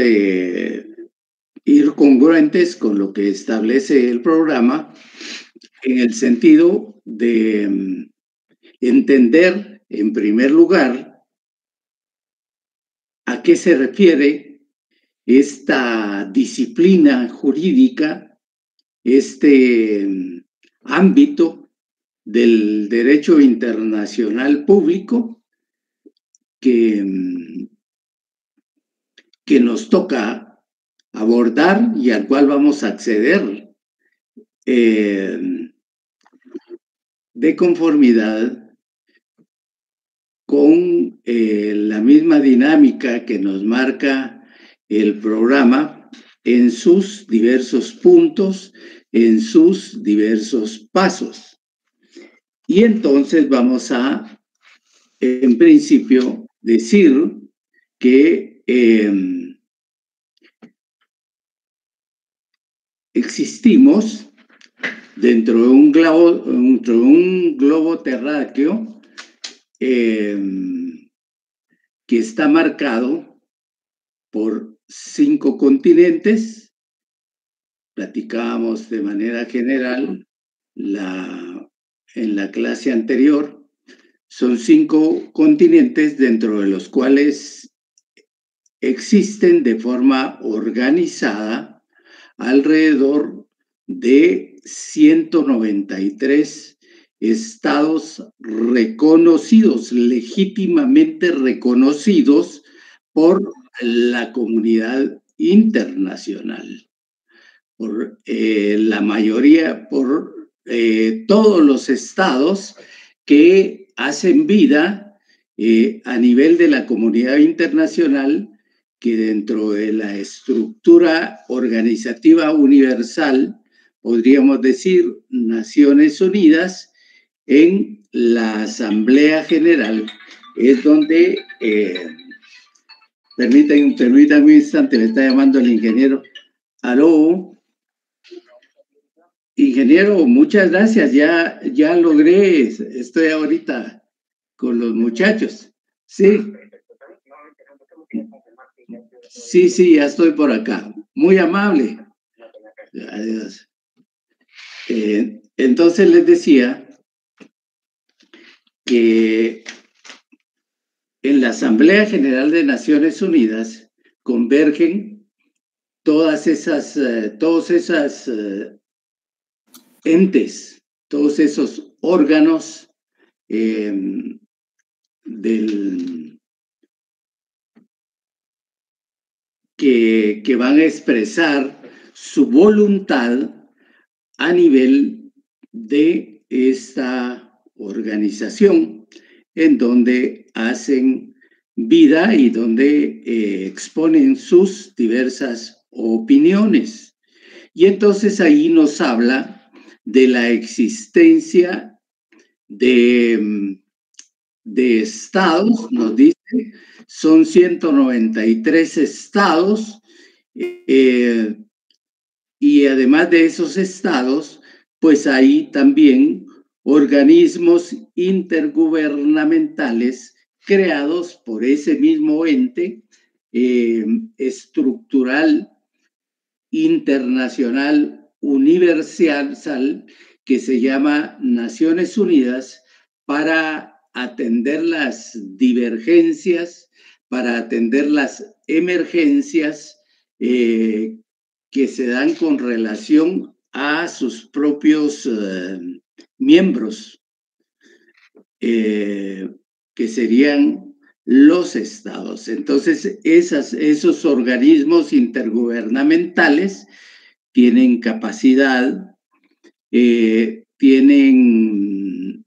ir congruentes con lo que establece el programa en el sentido de entender, en primer lugar, a qué se refiere esta disciplina jurídica, este ámbito del derecho internacional público que nos toca abordar y al cual vamos a acceder de conformidad con la misma dinámica que nos marca el programa en sus diversos puntos, en sus diversos pasos. Y entonces vamos a, en principio, decir que existimos dentro de un globo terráqueo que está marcado por 5 continentes. Platicábamos de manera general en la clase anterior. Son 5 continentes dentro de los cuales existen de forma organizada alrededor de 193 estados reconocidos, legítimamente reconocidos por la comunidad internacional, por la mayoría, por todos los estados que hacen vida a nivel de la comunidad internacional, que dentro de la estructura organizativa universal, podríamos decir Naciones Unidas, en la Asamblea General, es donde, permítanme un instante, me está llamando el ingeniero. Aló, ingeniero, muchas gracias, ya logré, estoy ahorita con los muchachos, sí. Sí, ya estoy por acá. Muy amable. Adiós. Entonces les decía que en la Asamblea General de Naciones Unidas convergen todos esos entes, todos esos órganos que van a expresar su voluntad a nivel de esta organización, en donde hacen vida y donde exponen sus diversas opiniones. Y entonces ahí nos habla de la existencia de estados, nos dice, son 193 estados, y además de esos estados, pues hay también organismos intergubernamentales creados por ese mismo ente estructural, internacional, universal, que se llama Naciones Unidas, para atender las divergencias, para atender las emergencias que se dan con relación a sus propios miembros, que serían los estados. Entonces, esos organismos intergubernamentales tienen capacidad, tienen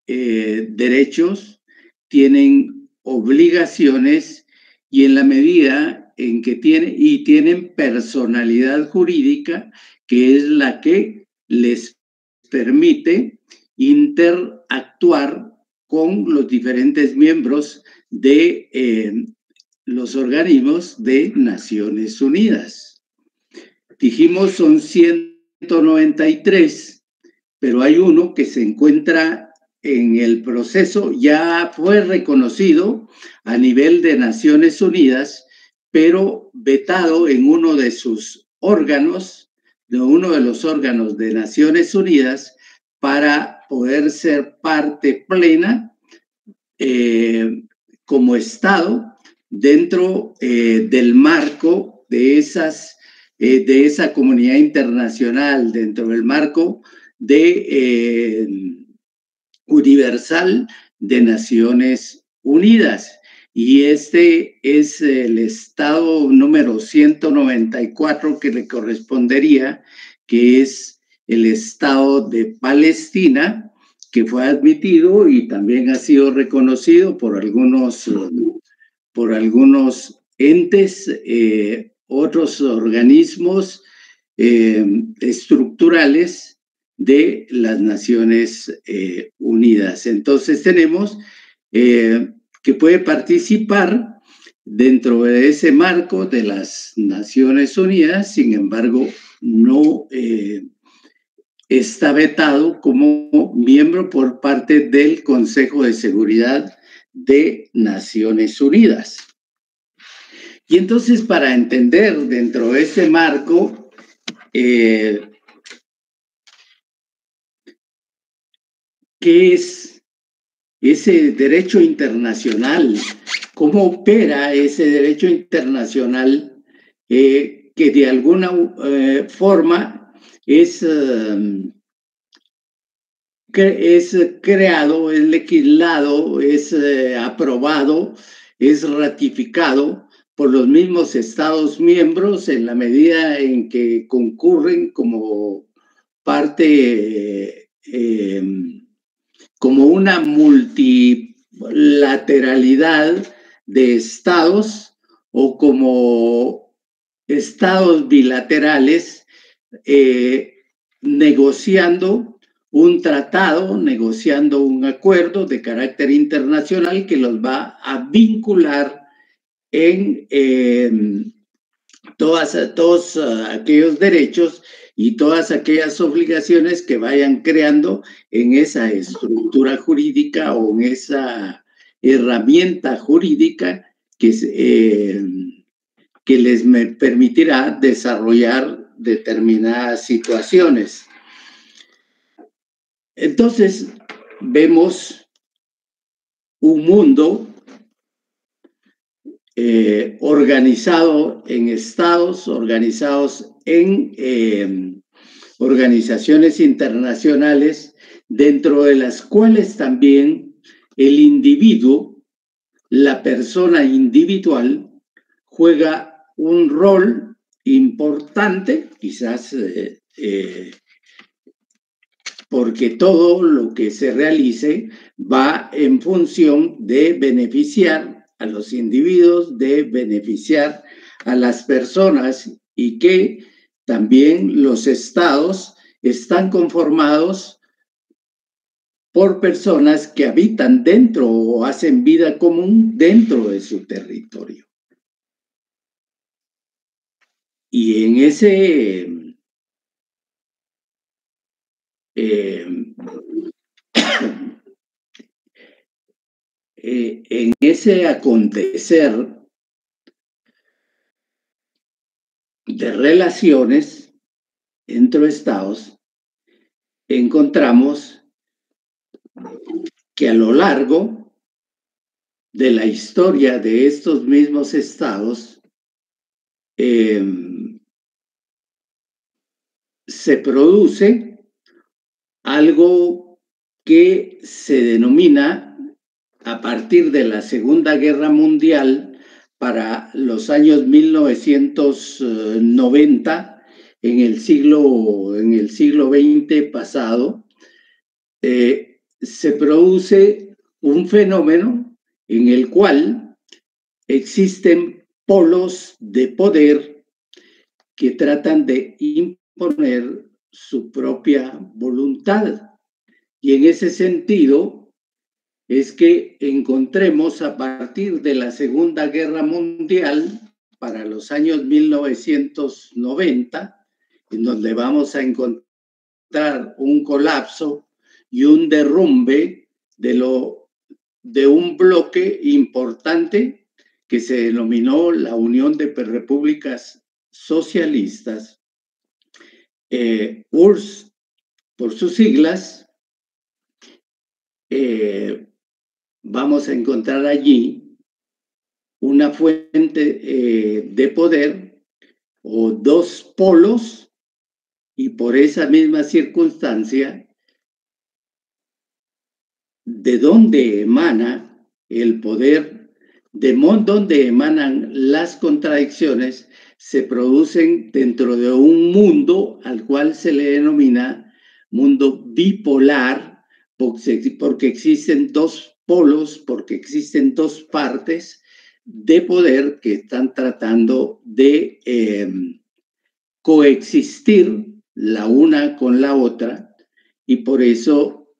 derechos, tienen obligaciones, y en la medida en que tienen personalidad jurídica, que es la que les permite interactuar con los diferentes miembros de los organismos de Naciones Unidas. Dijimos son 193, pero hay uno que se encuentra en el proceso, ya fue reconocido a nivel de Naciones Unidas, pero vetado en uno de sus órganos, de uno de los órganos de Naciones Unidas, para poder ser parte plena como Estado dentro del marco de esa comunidad internacional, dentro del marco universal de Naciones Unidas. Y este es el estado número 194 que le correspondería, que es el estado de Palestina, que fue admitido y también ha sido reconocido por algunos entes, otros organismos estructurales de las Naciones Unidas. Entonces tenemos que puede participar dentro de ese marco de las Naciones Unidas, sin embargo, no está vetado como miembro por parte del Consejo de Seguridad de Naciones Unidas. Y entonces, para entender dentro de ese marco, ¿qué es ese derecho internacional? ¿Cómo opera ese derecho internacional que de alguna forma es creado, es legislado, es aprobado, es ratificado por los mismos Estados miembros en la medida en que concurren como parte, como una multilateralidad de estados o como estados bilaterales negociando un tratado, negociando un acuerdo de carácter internacional que los va a vincular en todos aquellos derechos y todas aquellas obligaciones que vayan creando en esa estructura jurídica o en esa herramienta jurídica que les permitirá desarrollar determinadas situaciones. Entonces, vemos un mundo organizado en estados, organizados en organizaciones internacionales, dentro de las cuales también el individuo, la persona individual, juega un rol importante, quizás porque todo lo que se realice va en función de beneficiar a los individuos, de beneficiar a las personas, y que también los estados están conformados por personas que habitan dentro o hacen vida común dentro de su territorio. Y en ese acontecer de relaciones entre estados, encontramos que a lo largo de la historia de estos mismos estados se produce algo que se denomina, a partir de la Segunda Guerra Mundial, para los años 1990, en el siglo XX pasado, se produce un fenómeno en el cual existen polos de poder que tratan de imponer su propia voluntad. Y en ese sentido es que encontremos, a partir de la Segunda Guerra Mundial, para los años 1990, en donde vamos a encontrar un colapso y un derrumbe de un bloque importante que se denominó la Unión de Repúblicas Socialistas, URSS por sus siglas, vamos a encontrar allí una fuente de poder o dos polos, y por esa misma circunstancia, de dónde emana el poder, de dónde emanan las contradicciones, se producen dentro de un mundo al cual se le denomina mundo bipolar, porque existen dos polos, porque existen dos partes de poder que están tratando de coexistir la una con la otra, y por eso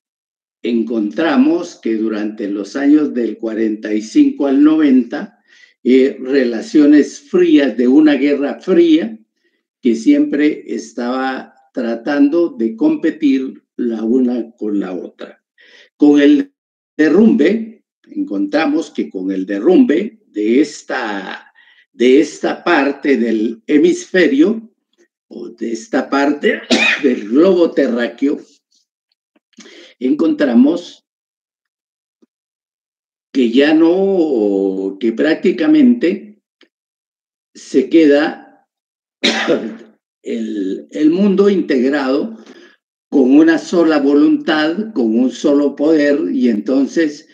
encontramos que durante los años del 45 al 90, relaciones frías de una guerra fría que siempre estaba tratando de competir la una con la otra. Con el derrumbe, encontramos que con el derrumbe de esta parte del hemisferio, o de esta parte del globo terráqueo, encontramos que ya no, que prácticamente se queda el mundo integrado con una sola voluntad, con un solo poder, y entonces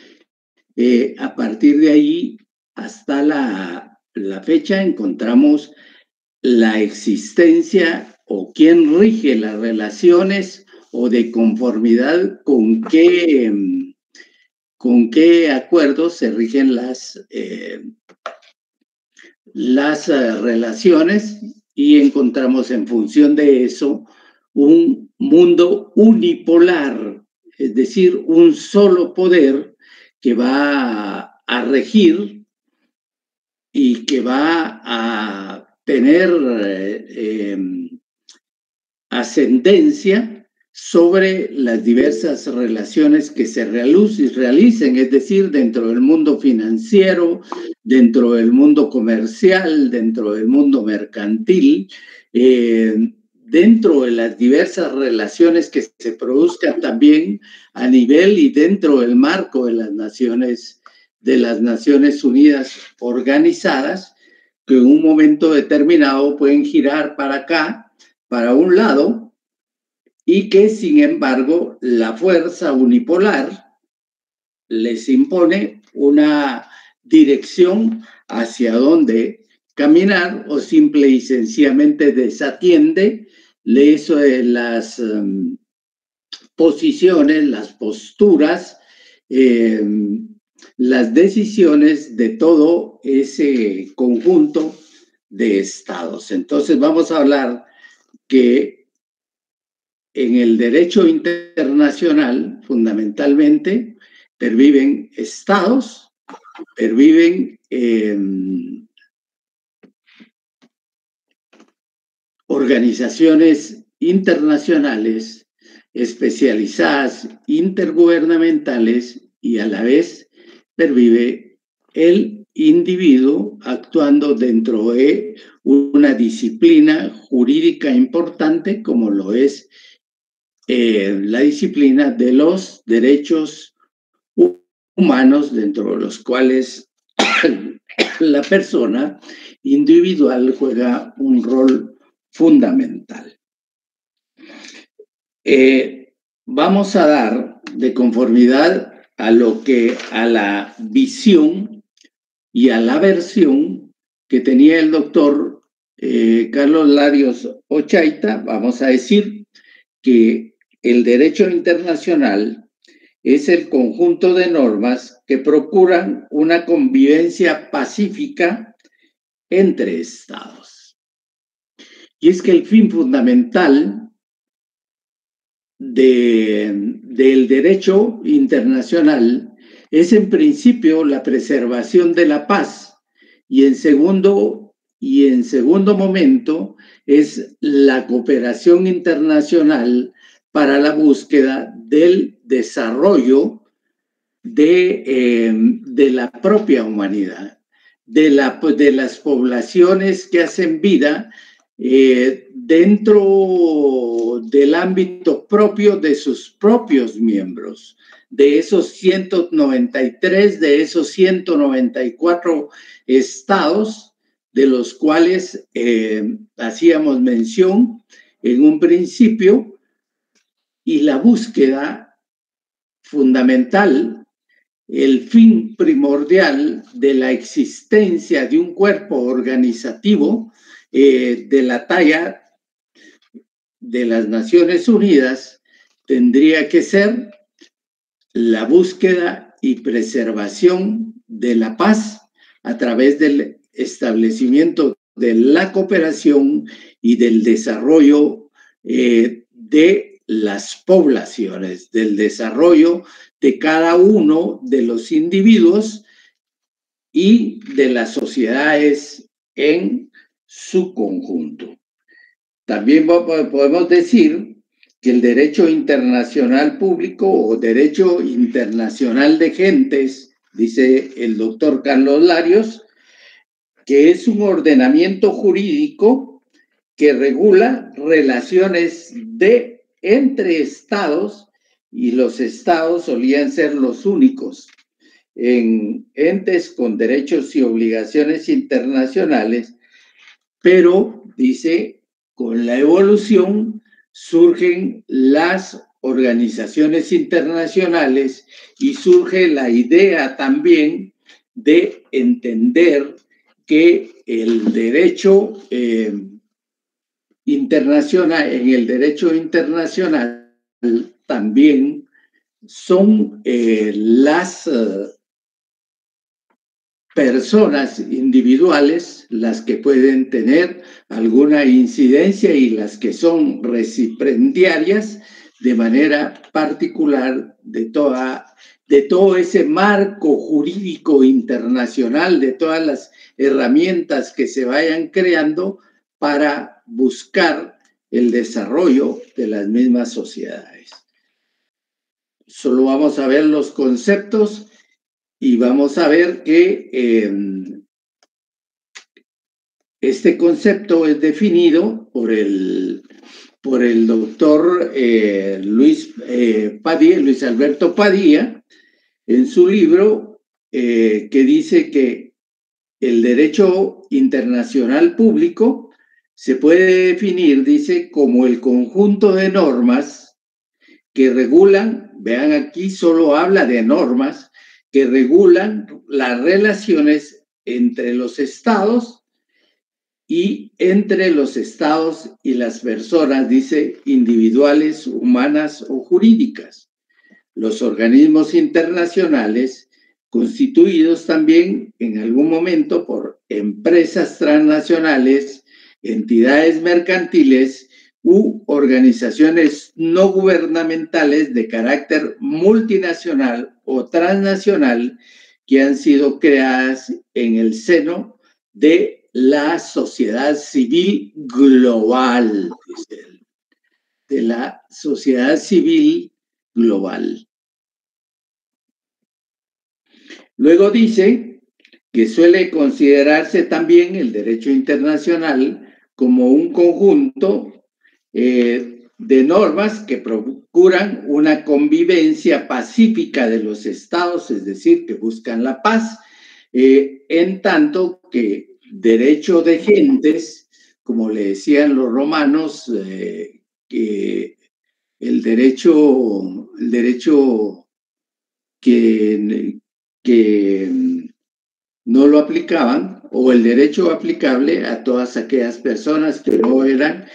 a partir de ahí hasta la fecha encontramos la existencia o quién rige las relaciones o de conformidad con qué acuerdos se rigen las relaciones, y encontramos en función de eso un mundo unipolar, es decir, un solo poder que va a regir y que va a tener ascendencia sobre las diversas relaciones que se realicen, es decir, dentro del mundo financiero, dentro del mundo comercial, dentro del mundo mercantil, dentro de las diversas relaciones que se produzcan también a nivel y dentro del marco de las Naciones Unidas organizadas, que en un momento determinado pueden girar para acá, para un lado, y que sin embargo la fuerza unipolar les impone una dirección hacia dónde caminar, o simple y sencillamente desatiende eso de las posiciones, las posturas, las decisiones de todo ese conjunto de estados. Entonces vamos a hablar que en el derecho internacional, fundamentalmente, perviven estados, perviven organizaciones internacionales especializadas, intergubernamentales, y a la vez pervive el individuo actuando dentro de una disciplina jurídica importante como lo es la disciplina de los derechos humanos, dentro de los cuales la persona individual juega un rol fundamental. Vamos a dar, de conformidad a la visión y a la versión que tenía el doctor Carlos Larios Ochaita, vamos a decir que el derecho internacional es el conjunto de normas que procuran una convivencia pacífica entre estados. Y es que el fin fundamental del derecho internacional es en principio la preservación de la paz, y en segundo momento es la cooperación internacional para la búsqueda del desarrollo de la propia humanidad, de las poblaciones que hacen vida dentro del ámbito propio de sus propios miembros. De esos 193, de esos 194 estados, de los cuales hacíamos mención en un principio, y la búsqueda fundamental, el fin primordial de la existencia de un cuerpo organizativo de la talla de las Naciones Unidas tendría que ser la búsqueda y preservación de la paz a través del establecimiento de la cooperación y del desarrollo de las poblaciones, del desarrollo de cada uno de los individuos y de las sociedades en su conjunto. También podemos decir que el derecho internacional público o derecho internacional de gentes, dice el doctor Carlos Larios, que es un ordenamiento jurídico que regula relaciones entre estados, y los estados solían ser los únicos en entes con derechos y obligaciones internacionales, pero dice, con la evolución surgen las organizaciones internacionales y surge la idea también de entender que el derecho internacional, en el derecho internacional también son las personas individuales las que pueden tener alguna incidencia y las que son recipiendarias de manera particular de todo ese marco jurídico internacional, de todas las herramientas que se vayan creando para buscar el desarrollo de las mismas sociedades. Solo vamos a ver los conceptos y vamos a ver que este concepto es definido por el doctor Luis Alberto Padilla en su libro que dice que el derecho internacional público se puede definir, dice, como el conjunto de normas que regulan, vean aquí solo habla de normas, que regulan las relaciones entre los estados y entre los estados y las personas, dice, individuales, humanas o jurídicas. Los organismos internacionales, constituidos también en algún momento por empresas transnacionales, entidades mercantiles u organizaciones no gubernamentales de carácter multinacional o transnacional que han sido creadas en el seno de la sociedad civil global, dice él, de la sociedad civil global. Luego dice que suele considerarse también el derecho internacional como un conjunto de normas que procuran una convivencia pacífica de los estados, es decir, que buscan la paz, en tanto que derecho de gentes, como le decían los romanos, que el derecho que no lo aplicaban, o el derecho aplicable a todas aquellas personas que no eran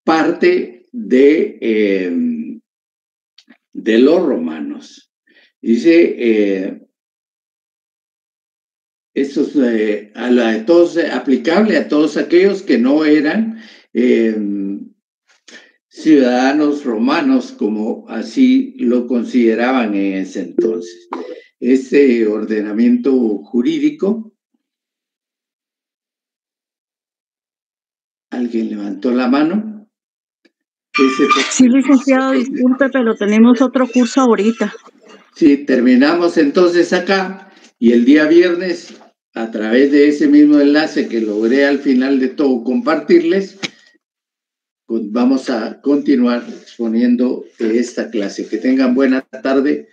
parte de los romanos. Dice, esto es aplicable a todos aquellos que no eran ciudadanos romanos, como así lo consideraban en ese entonces. Este ordenamiento jurídico. ¿Alguien levantó la mano? Sí, licenciado, disculpe, pero tenemos otro curso ahorita. Sí, terminamos entonces acá y el día viernes, a través de ese mismo enlace que logré al final de todo compartirles, vamos a continuar exponiendo esta clase. Que tengan buena tarde.